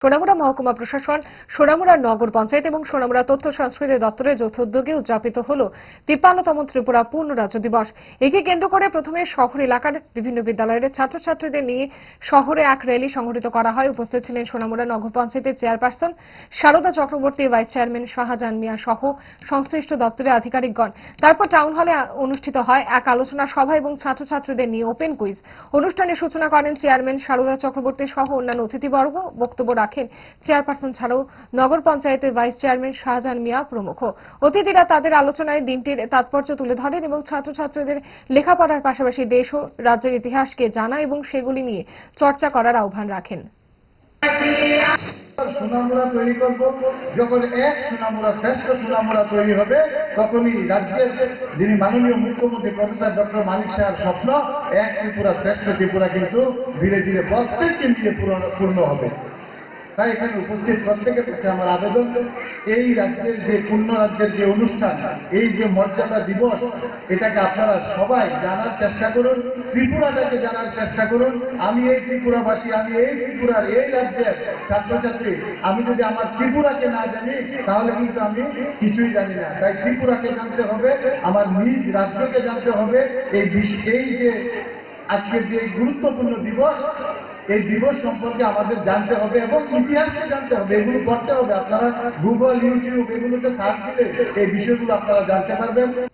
সোনামুড়া মহকুমা প্রশাসন, সোনামুড়া নগর পঞ্চায়েত এবং সোনামুড়া তথ্য সংস্কৃতি দপ্তরের যৌথ উদ্যোগে উদযাপিত হল 53তম ত্রিপুরা পূর্ণ রাজ্য দিবস। একে কেন্দ্র করে প্রথমে শহর এলাকার বিভিন্ন বিদ্যালয়ের ছাত্রছাত্রীদের নিয়ে শহরে এক র্যালি সংগঠিত করা হয়। উপস্থিত ছিলেন সোনামুড়া নগর পঞ্চায়েতের chairperson Sharada Chakraborty, vice chairman Shahjahan Mia সহ সংশ্লিষ্ট দপ্তরের আধিকারিকগণ। তারপর টাউন হলে অনুষ্ঠিত হয় এক আলোচনা সভা এবং ছাত্রছাত্রীদের নিয়ে ওপেন কুইজ। অনুষ্ঠানের সূচনা করেন চেয়ারম্যান শারদা চক্রবর্তী সহ অন্যান্য অতিথিবর্গ। বক্তব্য রাখেন চেয়ারপারসন ছাড়াও নগর পঞ্চায়েতের ভাইস চেয়ারম্যান শাহজাহান মিয়া প্রমুখ। অতিথিরা তাদের আলোচনায় দিনটির তাৎপর্য তুলে ধরেন এবং ছাত্রছাত্রীদের লেখাপড়ার পাশাপাশি দেশ ও রাজ্যের ইতিহাসকে জানা এবং সেগুলি নিয়ে চর্চা করার আহ্বান রাখেন। সোনামুড়া তৈরি করব, যখন এক সোনামুড়া শ্রেষ্ঠ সোনামুড়া তৈরি হবে, তখনই রাজ্যের যিনি মাননীয় মুখ্যমন্ত্রী প্রফেসর ডক্টর মানিক সাহের স্বপ্ন এক ত্রিপুরা শ্রেষ্ঠ ত্রিপুরা কিন্তু ধীরে ধীরে প্রত্যেককে নিয়ে পূর্ণ হবে। তাই এখানে উপস্থিত প্রত্যেকের কাছে আমার আবেদন, এই রাজ্যের যে পূর্ণ রাজ্যের যে অনুষ্ঠান, এই যে মর্যাদা দিবস, এটাকে আপনারা সবাই জানার চেষ্টা করুন, ত্রিপুরাটাকে জানার চেষ্টা করুন। আমি এই ত্রিপুরাবাসী, আমি এই ত্রিপুরার এই রাজ্যের ছাত্রছাত্রী, আমি যদি আমার ত্রিপুরাকে না জানি তাহলে কিন্তু আমি কিছুই জানি না। তাই ত্রিপুরাকে জানতে হবে, আমার নিজ রাজ্যকে জানতে হবে। এই যে আজকের যে গুরুত্বপূর্ণ দিবস, এই দিবস সম্পর্কে আমাদের জানতে হবে এবং ইতিহাসকে জানতে হবে। এগুলো করতে হবে। আপনারা গুগল, ইউটিউব এগুলোতে সার্চ দিলে এই বিষয়গুলো আপনারা জানতে পারবেন।